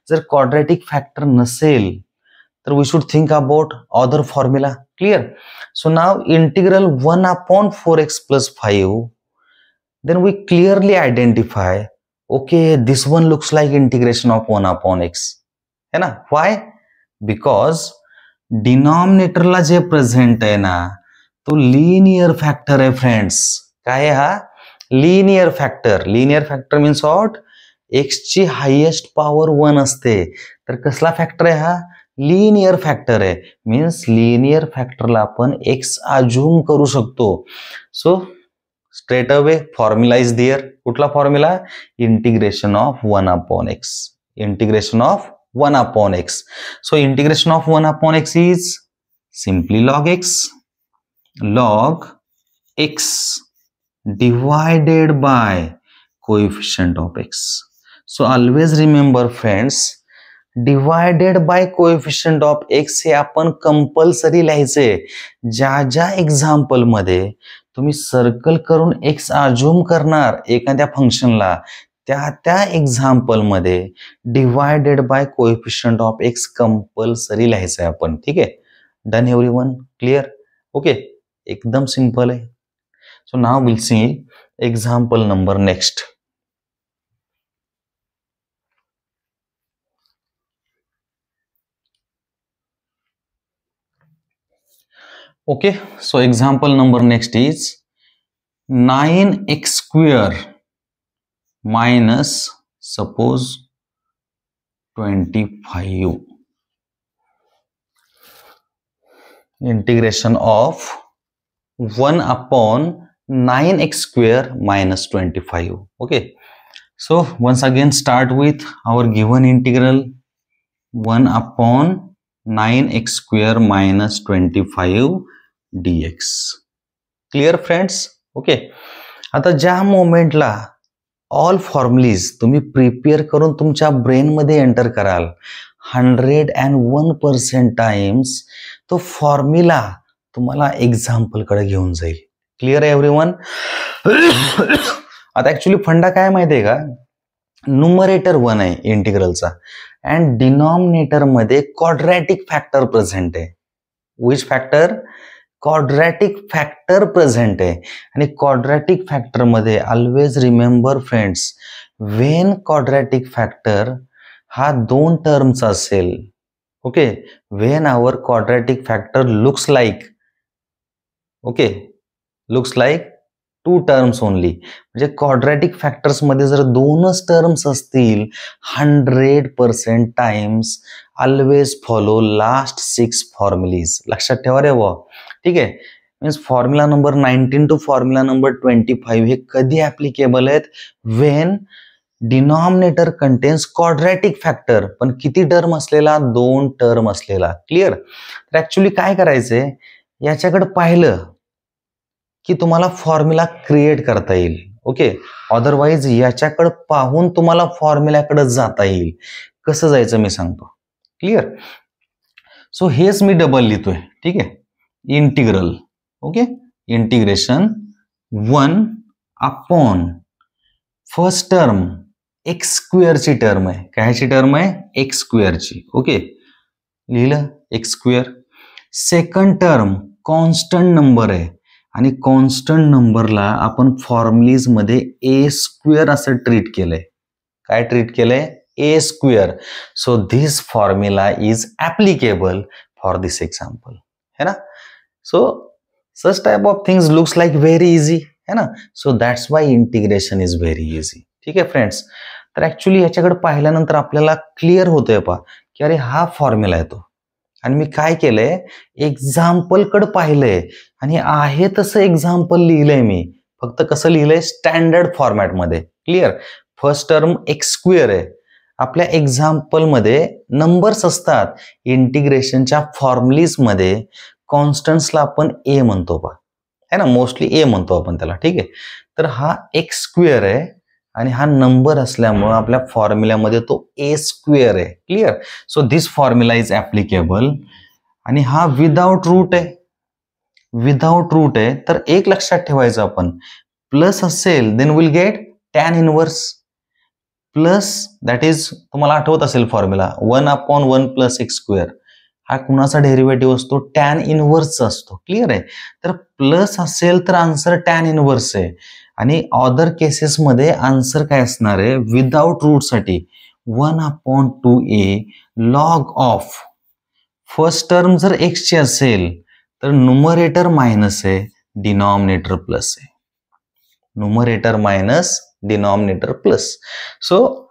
जर quadratic factor नसेल तर we should think about other formula. Clear? So now integral 1/4x plus 5, then we clearly identify, okay, this one looks like integration of 1/x है ना. Why? Because denominator ला जे present आहे ना तो linear factor आहे friends. काय आहे हा? Linear factor. Linear factor means what? x ची हायेस्ट पॉवर 1 असते. तर कसला फॅक्टर आहे हा? लिनियर फॅक्टर आहे. मीन्स लिनियर फॅक्टरला आपण x अज्युम करू शकतो. So straight away formula is there. कुठला फॉर्म्युला? Integration of 1/x. Integration of 1/x. सो integration of 1/x is simply log x. log x divided by coefficient of x. So always remember friends, divided by coefficient of x हे आपण compulsory लिहायचे. ज्या example मध्ये तुम्ही circle करून x assume करणार एखाद्या फंक्शनला, त्या एक्झाम्पल मध्ये divided by coefficient of x compulsory लिहायचं आहे आपण. ठीक आहे, डन एव्हरीवन, क्लिअर? ओके, एकदम सिंपल आहे. So now will see example number next. Okay, so example number next is 9x square minus suppose 25. Integration of 1 upon 9x square minus 25. Okay, so once again start with our given integral 1 upon 9x square minus 25 dx. Clear friends? Okay, आता ज्या मोमेंटला all फॉर्म्युलीज तुम्ही prepare करून तुमच्या brain मध्ये enter कराल 101% times, तो formula तुम्हाला example कडे घेऊन जाईल. क्लिअर आहे एव्हरीवन? आता ऍक्च्युली फंडा काय माहितीये का, न्यूमरेटर 1 आहे इंटिग्रलचा अँड डिनॉमिनेटर मध्ये क्वाड्रॅटिक फॅक्टर प्रेझेंट आहे. Which factor? Quadratic factor present आहे. आणि क्वाड्रॅटिक फॅक्टर मध्ये always remember friends, when quadratic factor हा 2 टर्मचा असेल, okay, when our quadratic factor looks like, okay, looks like 2 terms only, म्हणजे क्वाड्रॅटिक फॅक्टर्स मध्ये जर 2च टर्म्स असतील 100% times always follow last 6 formulae. लक्षात ठेवा रे वा. ठीक आहे, means formula number 19 to formula number 25 हे कधी ऍप्लिकेबल आहेत? When denominator contains quadratic factor, पण किती टर्म असलेला? 2 टर्म असलेला. क्लिअर? तर ऍक्च्युली काय करायचंय, याच्याकडे पाहिलं की तुम्हाला फॉर्म्युला क्रिएट करता येईल. ओके, अदरवाईज याच्याकडे पाहून तुम्हाला फॉर्म्युल्याकडे जाता येईल. कसं जायचं मी सांगतो. क्लिअर? सो हेच मी डबल लिहितोय. ठीक आहे, integral, okay, integration 1 upon first term x स्क्वेअरची टर्म आहे. कायची टर्म आहे? एक्स स्क्वेअरची. ओके, लिहिलं x square. Second term constant number आहे आणि कॉन्स्टंट नंबरला आपण फॉर्म्युलीज मध्ये ए स्क्वेअर असं ट्रीट केलंय. काय ट्रीट केलंय? A square. So this formula is applicable for this example, है ना? So such type of things looks like very easy, है ना? So that's why integration is very easy. ठीक आहे फ्रेंड्स? तर ऍक्च्युली याच्याकडे पाहिल्यानंतर आपल्याला क्लिअर होतोय पहा की अरे हा फॉर्म्युला येतो. आणि मी काय केलंय, एक्झाम्पल कडे पाहिलंय आणि आहे तसं एक्झाम्पल लिहिलंय मी. फक्त कसं लिहिलंय? स्टँडर्ड फॉर्मॅट मध्ये. Clear? First term x square आहे. आपल्या एक्झाम्पल मध्ये नंबर्स असतात. इंटिग्रेशनच्या फॉर्म्युलीज मध्ये कॉन्स्टंट्सला आपण ए म्हणतो पहा, है ना? मोस्टली ए म्हणतो आपण त्याला. ठीक आहे, तर हा एक्स स्क्वेअर आहे आणि हा नंबर असल्यामुळे आपल्या फॉर्म्युल्यामध्ये तो ए स्क्वेअर आहे. Clear? So this formula is applicable. आणि हा विदाउट रूट आहे. विदाउट रूट आहे तर एक लक्षात ठेवायचं आपण, प्लस असेल then will get tan inverse. Plus that is, तुम्हाला आठवत असेल formula 1 upon 1 plus x square. हा कुणाचा डेरिव्हेटिव्ह असतो? टॅन इनवर्सचा असतो. क्लिअर आहे? तर प्लस असेल तर आन्सर टॅन इनवर्स आहे. आणि अदर केसेसमध्ये आन्सर काय असणार आहे? विदाउट रूट साठी 1 upon 2a log of first term जर एक्स ची असेल तर न्यूमरेटर मायनस आहे, डिनॉमिनेटर प्लस आहे. Numerator minus, denominator plus. So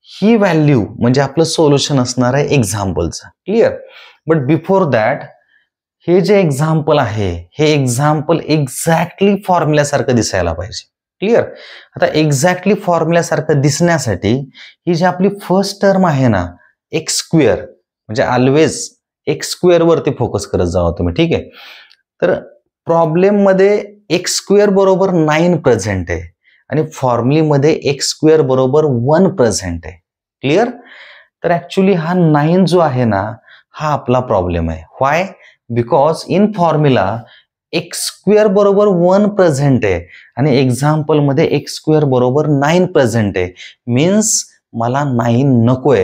ही व्हॅल्यू म्हणजे आपलं सोल्युशन असणार आहे एक्झाम्पलचं. क्लिअर? बट बिफोर दॅट, हे जे एक्झाम्पल आहे हे एक्झाम्पल एक्झॅक्टली फॉर्म्युल्यासारखं दिसायला पाहिजे. क्लिअर? आता एक्झॅक्टली फॉर्म्युल्यासारखं दिसण्यासाठी ही जी आपली फर्स्ट टर्म आहे ना एक्स स्क्वेअर, म्हणजे ऑलवेज एक्स स्क्वेअर वरती फोकस करत जावा तुम्ही. ठीक आहे? तर प्रॉब्लेम मध्ये एक्स स्क्वेअर बरोबर 9 प्रेझेंट आहे आणि फॉर्म्युलीमध्ये एक्स स्क्वेअर बरोबर 1 प्रेझेंट आहे. क्लिअर? तर ऍक्च्युली हा 9 जो आहे ना हा आपला प्रॉब्लेम आहे. Why? Because in formula x square बरोबर 1 प्रेझेंट आहे आणि एक्झाम्पल मध्ये एक्स स्क्वेअर बरोबर 9 प्रेझेंट आहे. मीन्स मला 9 नकोय.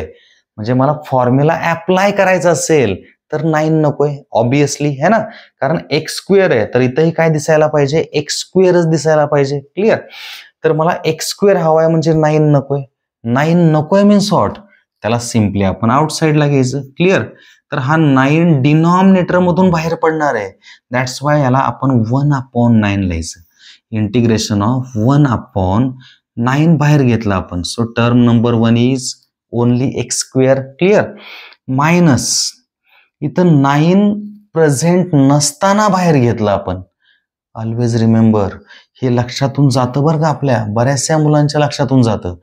म्हणजे मला फॉर्म्युला अप्लाय करायचा असेल तर 9 नकोय ऑब्विसली है ना, कारण एक्स स्क्वेअर आहे तर इथंही काय दिसायला पाहिजे, एक्स स्क्वेअरच दिसायला पाहिजे. क्लिअर. तर मला एक्स स्क्वेअर हवाय म्हणजे 9 नकोय. 9 नकोय मीन्स व्हॉट, त्याला सिम्पली आपण आउटसाइडला घ्यायचं. क्लिअर. तर हा 9 डिनॉमिनेटर मधून बाहेर पडणार आहे. दॅट्स वाय याला आपण 1/9 लिहायचं. इंटिग्रेशन ऑफ 1/9 बाहेर घेतला आपण. So term number 1 is only x square. Clear. Minus इथं 9 प्रेझेंट नसताना बाहेर घेतला आपण. ऑलवेज रिमेंबर, हे लक्षातून जातं बरं का, आपल्या बऱ्याचशा मुलांच्या लक्षातून जातं.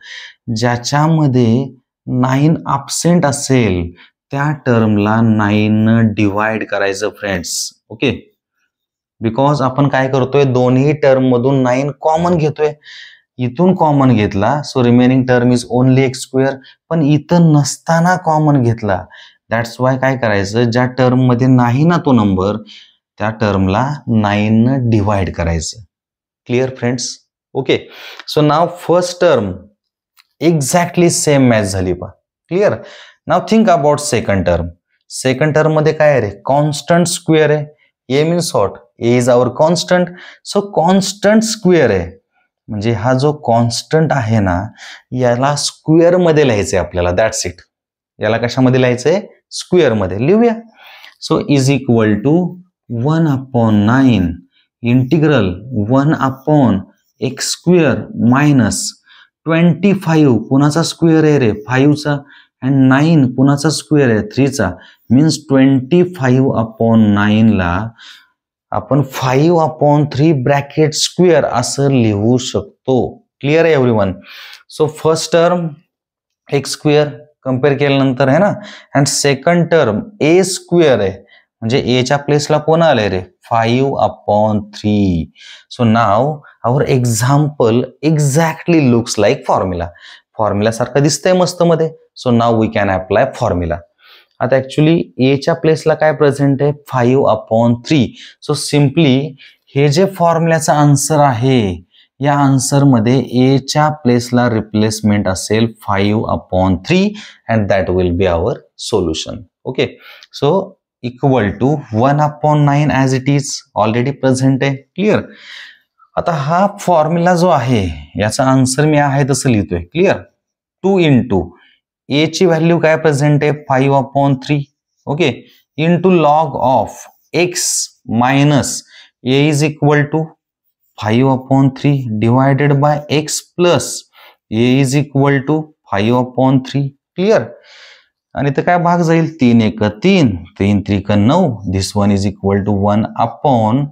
ज्याच्यामध्ये 9 ॲब्सेंट असेल त्या टर्मला 9 डिवाइड करायचं फ्रेंड्स. ओके. बिकॉज आपण काय करतोय, दोन्ही टर्म मधून 9 कॉमन घेतोय. इथून कॉमन घेतला so remaining term is only x square. पण इथं नसताना कॉमन घेतला. दॅट्स वाय काय करायचं, ज्या टर्म मध्ये नाही ना तो नंबर त्या टर्मला 9 डिवाइड करायचं. Clear friends. Okay. So now first term exactly same match झाली पा. Clear. Now think about second term. Second term मध्ये काय आहे रे, कॉन्स्टंट स्क्वेअर आहे. A means what, a is our constant. So constant square आहे म्हणजे हा जो कॉन्स्टंट आहे ना याला स्क्वेअर मध्ये लिहायचंय आपल्याला. That's it. याला कशामध्ये लिहायचंय, स्क्वेअर मध्ये लिहूया. So is equal to 1/9 integral 1/x square minus 25 कुणाचा स्क्वेअर आहे रे, 5चा. अँड 9 कुणाचा स्क्वेअर आहे, 3चा. मीन्स 25/9 ला आपण 5/3 ब्रॅकेट स्क्वेअर असं लिहू शकतो. क्लिअर आहे everyone. So first term x square compare केल्यानंतर आहे ना, and second term a square आहे म्हणजे एच्या प्लेसला कोण आलंय रे, 5/3. So now our example exactly looks like formula. Formula सारखं दिसतंय मस्त मध्ये. So now we can apply formula. आता ऍक्च्युली एच्या प्लेसला काय प्रेझेंट आहे, 5/3. सो सिम्पली हे जे फॉर्म्युल्याचा आन्सर आहे या आन्सर मध्ये एच्या प्लेसला रिप्लेसमेंट असेल 5/3 and that will be our solution. Okay. So equal to 1/9 as it is already present आहे. क्लिअर. आता हा फॉर्म्युला जो आहे याचा आन्सर मी आहे तसं लिहितोय. क्लिअर. 2 इंटू ए ची व्हॅल्यू काय प्रेझेंट आहे, 5/3. Okay. Into log of x minus a is equal to 5/3 divided by x plus a is equal to 5/3. Clear. आणि इथं काय भाग जाईल, 3 × 3 3 × 3 = 9. This one is equal to 1/3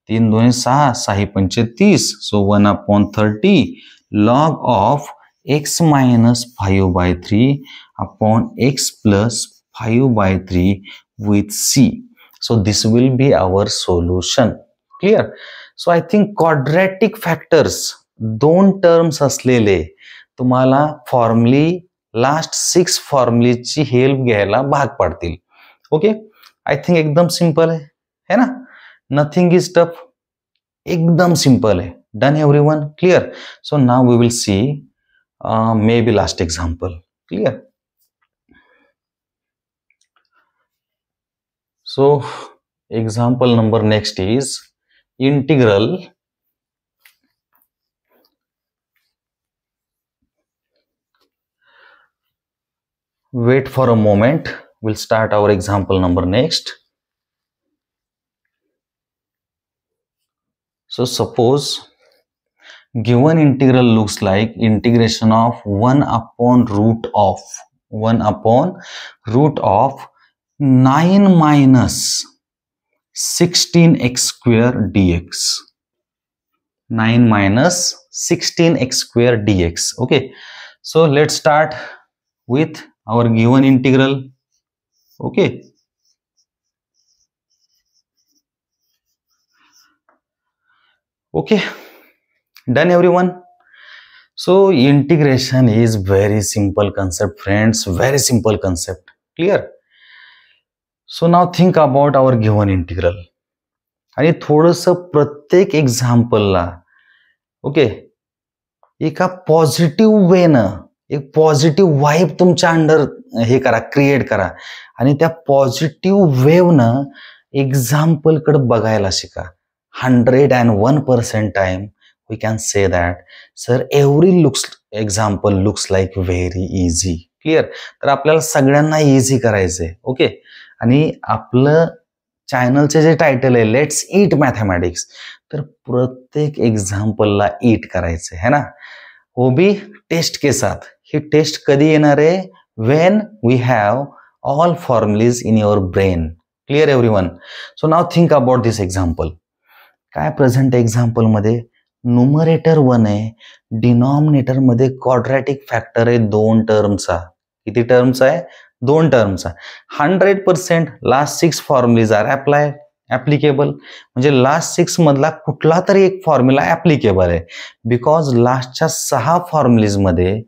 2 6 6 5 30. So 1/30 log of x minus 5/3 upon x plus 5/3 with c. So this will be our solution. Clear. So I think quadratic factors 2 terms असलेले तुम्हाला फॉर्म्युली last 6 फॉर्म्युलीची help घ्यायला भाग पडतील. ओके. आय थिंक एकदम simple आहे ना, nothing is tough. एकदम simple आहे. Done everyone. Clear. So now we will see maybe last example. Clear. So example number next is integral wait for a moment, we'll start our example number next. So suppose given integral looks like integration of 1/√of 9 minus 16x square dx. 9 minus 16x square dx. Okay. So let's start with our given integral. Okay. Okay. Done everyone. So integration is very simple concept friends, very simple concept. Clear. So now think about our given integral. आणि थोडंसं प्रत्येक एक्झाम्पलला okay एका positive वेनं एक positive vibe तुमच्या under हे करा, create करा आणि त्या पॉझिटिव्ह वेवनं एक्झाम्पलकडे बघायला शिका. 101% time we can say that sir every example looks like very easy. Clear? तर आपल्याला सगळ्यांना इझी करायचंय. ओके, आणि आपलं चॅनलचे जे टायटल आहे लेट्स ईट मॅथमॅटिक्स, तर प्रत्येक एक्झाम्पलला ईट करायचं है ना, वो भी टेस्ट के साथ. ही टेस्ट कधी येणार आहे? When we have all formulae in your brain. Clear everyone? So now think about this example. काय प्रेझेंट एक्झाम्पल मध्ये न्यूमरेटर 1 आहे, डिनॉमिनेटर मध्ये क्वाड्रॅटिक फॅक्टर आहे 2 टर्मचा. किती टर्मचा आहे? 2 टर्मचा. 100% लास्ट 6 फॉर्म्युलीज आर ऍप्लिकेबल. म्हणजे लास्ट 6 मधला कुठला तरी एक फॉर्म्युला ऍप्लिकेबल आहे, बिकॉज लास्टच्या 6 फॉर्म्युलीज मध्ये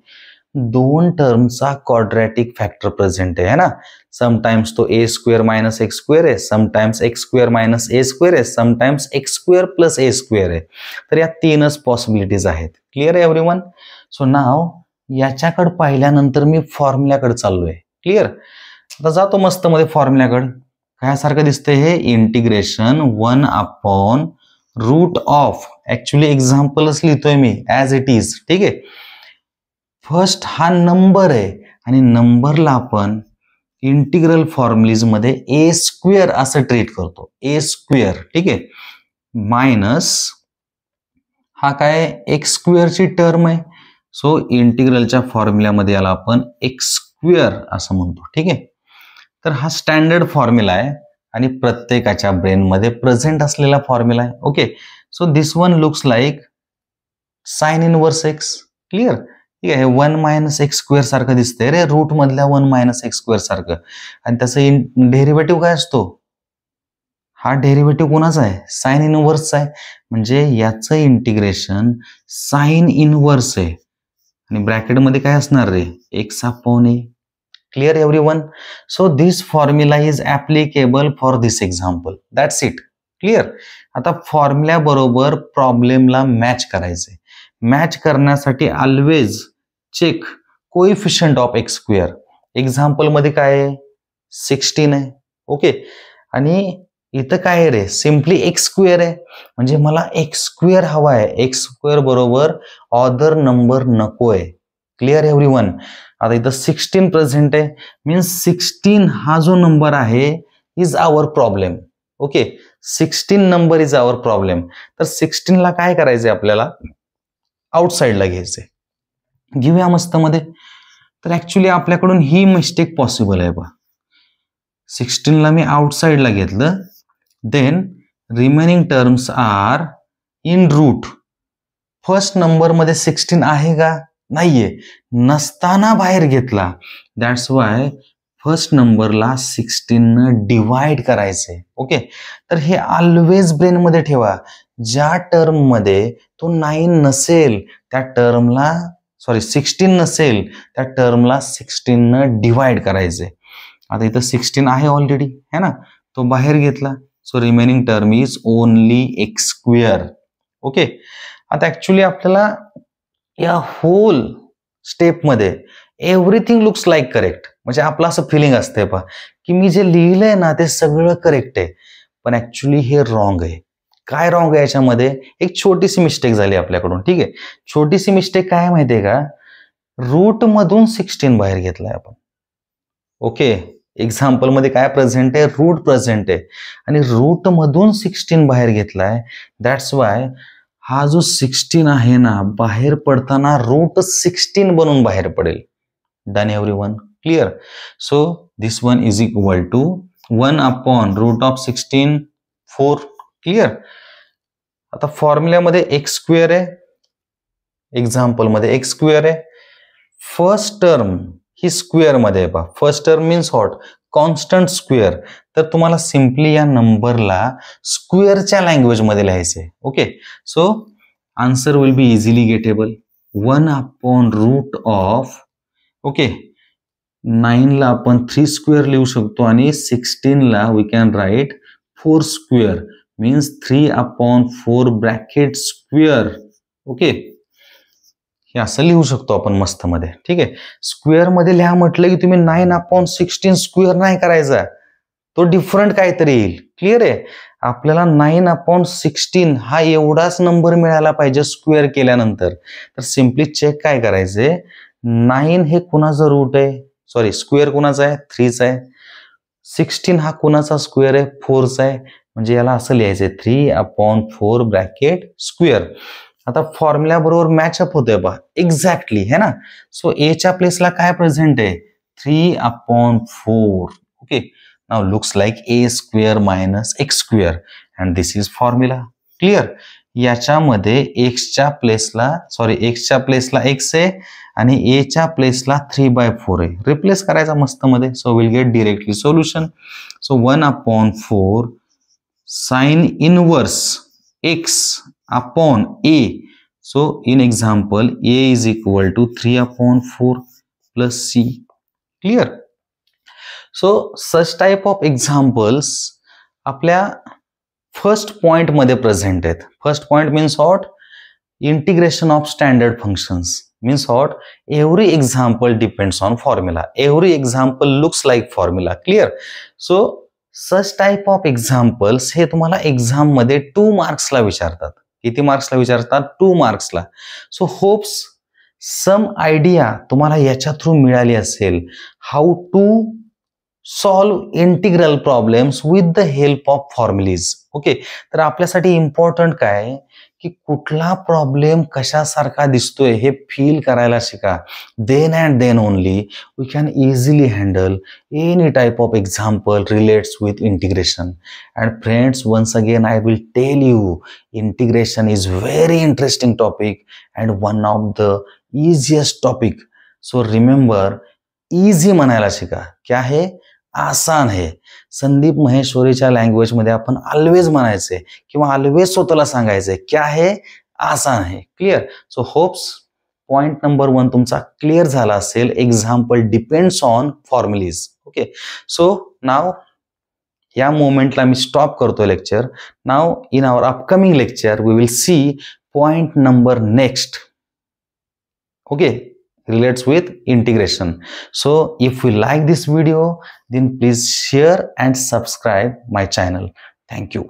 2 टर्मचा क्वाड्रॅटिक फॅक्टर प्रेझेंट आहे ना. समटाइम्स तो a square minus x square आहे, समटाइम्स एक्स स्क्वेअर मायनस ए स्क्वेअर आहे, sometimes x square plus a square आहे. तर या 3च पॉसिबिलिटीज आहेत. क्लिअर आहे एव्हरीवन? सो नाव याच्याकडे पाहिल्यानंतर मी फॉर्म्युल्याकडे चाललोय. क्लिअर? आता जातो मस्त मध्ये फॉर्म्युल्याकडे. काय सारखं दिसतंय हे? Integration 1 upon root of, actually एक्झाम्पलच लिहितोय मी ऍज इट इज. ठीक आहे, फर्स्ट हा नंबर आहे आणि नंबरला आपण इंटिग्रल फॉर्म्युलीज मध्ये ए स्क्वेअर असं ट्रीट करतो. ए स्क्वेअर. ठीक आहे, मायनस हा काय एक्स स्क्वेअरची टर्म आहे, सो इंटिग्रलच्या फॉर्म्युल्यामध्ये याला आपण एक्स स्क्वेअर असं म्हणतो. ठीक आहे, तर हा स्टँडर्ड फॉर्म्युला आहे आणि प्रत्येकाच्या ब्रेनमध्ये प्रेझेंट असलेला फॉर्म्युला आहे. Okay, so this one looks like sine inverse x. Clear? ठीक आहे, 1 मायनस एक्स स्क्वेअर सारखं दिसतंय रे, रूट मधल्या 1 मायनस एक्स स्क्वेअर सारखं. आणि त्याचं डेरिव्हेटिव्ह काय असतो? हा डेरिव्हेटिव्ह कोणाचा आहे? साइन इनवर्सचा आहे. म्हणजे याचं इंटिग्रेशन साइन इनवर्स आहे आणि ब्रॅकेटमध्ये काय असणार रे? X upon a. Clear everyone? So this formula is applicable for this example. That's it. Clear? आता फॉर्म्युला बरोबर प्रॉब्लेमला मॅच करायचंय. मॅच करण्यासाठी always check coefficient of x square. Example मध्ये काय आहे? 16 आहे. ओके, आणि इथं काय आहे रे? सिम्पली एक्स स्क्वेअर आहे. म्हणजे मला एक्स स्क्वेअर हवा आहे. एक्स स्क्वेअर बरोबर ऑदर नंबर नकोय. Clear everyone? आता इथं 16 प्रेझेंट आहे, मीन्स 16 हा जो नंबर आहे is our problem. Okay, 16 number is our problem. तर 16 ला काय करायचंय आपल्याला? आउटसाइडला घ्यायचंय. घेऊया मस्त मध्ये. तर ऍक्च्युली आपल्याकडून ही मिस्टेक पॉसिबल आहे. 16 ला मी आउटसाइडला घेतलं, then remaining terms are in root. First number मध्ये 16 आहे का? नाहीये, नसताना बाहेर घेतला. दॅट्स वाय फर्स्ट नंबरला 16 डिवाइड करायचंय. ओके, तर हे ऑलवेज ब्रेन मध्ये ठेवा. ज्या टर्म मध्ये तो 9 नसेल त्या टर्मला 16 नसेल त्या टर्मला 16 डिवाइड करायचंय. आता इथं 16 आहे ऑलरेडी है ना, तो बाहेर घेतला. So remaining term is only x square. Okay, आता ऍक्च्युली आपल्याला या होल स्टेप मध्ये एव्हरीथिंग लुक्स लाईक करेक्ट. म्हणजे आपलं असं फिलिंग असतंय पहा की मी जे लिहिलंय ना ते सगळं करेक्ट आहे, पण ऍक्च्युली हे रॉंग आहे. काय रॉंग आहे याच्यामध्ये? एक छोटीशी मिस्टेक झाली आपल्याकडून. ठीक आहे, छोटीशी मिस्टेक काय माहितीये का? रूट मधून 16 बाहेर घेतलाय आपण. ओके, एक्झाम्पल मध्ये काय प्रेझेंट आहे? रूट प्रेझेंट आहे आणि रूट मधून 16 बाहेर घेतलाय. दॅट्स वाय हा जो 16 आहे ना बाहेर पडताना रूट 16 बनून बाहेर पडेल. Done everyone? Clear? So this one is equal to 1 upon root of 16 4. Clear? आता फॉर्म्युल्यामध्ये एक्स स्क्वेअर आहे, एक्झाम्पल मध्ये एक्स स्क्वेअर आहे. फर्स्ट टर्म ही स्क्वेअर मध्ये आहे पहा. First term means what? Constant square. तर तुम्हाला सिम्पली या नंबरला स्क्वेअरच्या लँग्वेज मध्ये लिहायचंय. Okay, so answer will be easily gettable. 1 upon root of, okay, 9 ला आपण 3 स्क्वेअर लिहू शकतो आणि 16 ला we can write 4 square. means 3/4 bracket square. Okay, हे असं लिहू शकतो आपण मस्त मध्ये. ठीक आहे, स्क्वेअर मध्ये लिहा म्हटलं की तुम्ही 9/16 स्क्वेअर नाही करायचा, तो डिफरंट काहीतरी येईल. क्लिअर आहे, आपल्याला 9/16 हा एवढाच नंबर मिळाला पाहिजे स्क्वेअर केल्यानंतर. तर सिम्पली चेक काय करायचे, 9 हे कुणाचं रूट आहे, सॉरी स्क्वेअर कुणाचा आहे, 3चा आहे. 16 हा कुणाचा स्क्वेअर आहे, 4चा आहे. म्हणजे याला असं लिहायचंय 3/4 ब्रॅकेट स्क्वेअर. आता फॉर्म्युला बरोबर मॅचअप होतोय पहा एक्झॅक्टली, है ना. सो एच्या प्लेसला काय प्रेझेंट आहे, 3/4. Okay, now looks like a² - x² and this is formula. Clear, याच्यामध्ये एक्सच्या प्लेसला x आहे आणि एच्या प्लेसला 3/4 आहे. रिप्लेस करायचा मस्त मध्ये. So will get directly solution. So 1/4 sine inverse x upon a. So in example a is equal to 3/4 plus c. Clear? So such type of examples आपल्या फर्स्ट पॉइंट मध्ये प्रेझेंट आहेत. First point means what, integration of standard functions. means what, every example depends on formula, every example looks like formula. Clear? So such type of examples हे तुम्हाला exam मध्ये 2 मार्क्सला विचारतात. किती मार्क्सला विचारतात, 2 मार्क्सला. सो होप्स सम आयडिया तुम्हाला याच्या थ्रू मिळाली असेल, how to solve integral problems with the help of formulae. Okay, तर आपल्यासाठी इम्पॉर्टंट काय की कुठला प्रॉब्लेम कशासारखा दिसतोय हे फील करायला शिका. Then and then only we can easily handle any type of example relates with integration. And friends, once again I will tell you, integration is very interesting topic and one of the easiest topic. So remember, easy म्हणायला शिका. क्या है, आसान है. Sandeep महेश्वरीच्या language मध्ये आपण always म्हणायचे किंवा ऑलवेज स्वतःला सांगायचे, क्या है, आसान है. Clear? So hopes point number 1 तुमचा क्लिअर झाला असेल. Example depends on formulae. Okay, so now या मोमेंटला मी स्टॉप करतो lecture. Now in our upcoming lecture we will see point number next. Okay, relates with integration. So if you like this video, then please share and subscribe my channel. Thank you.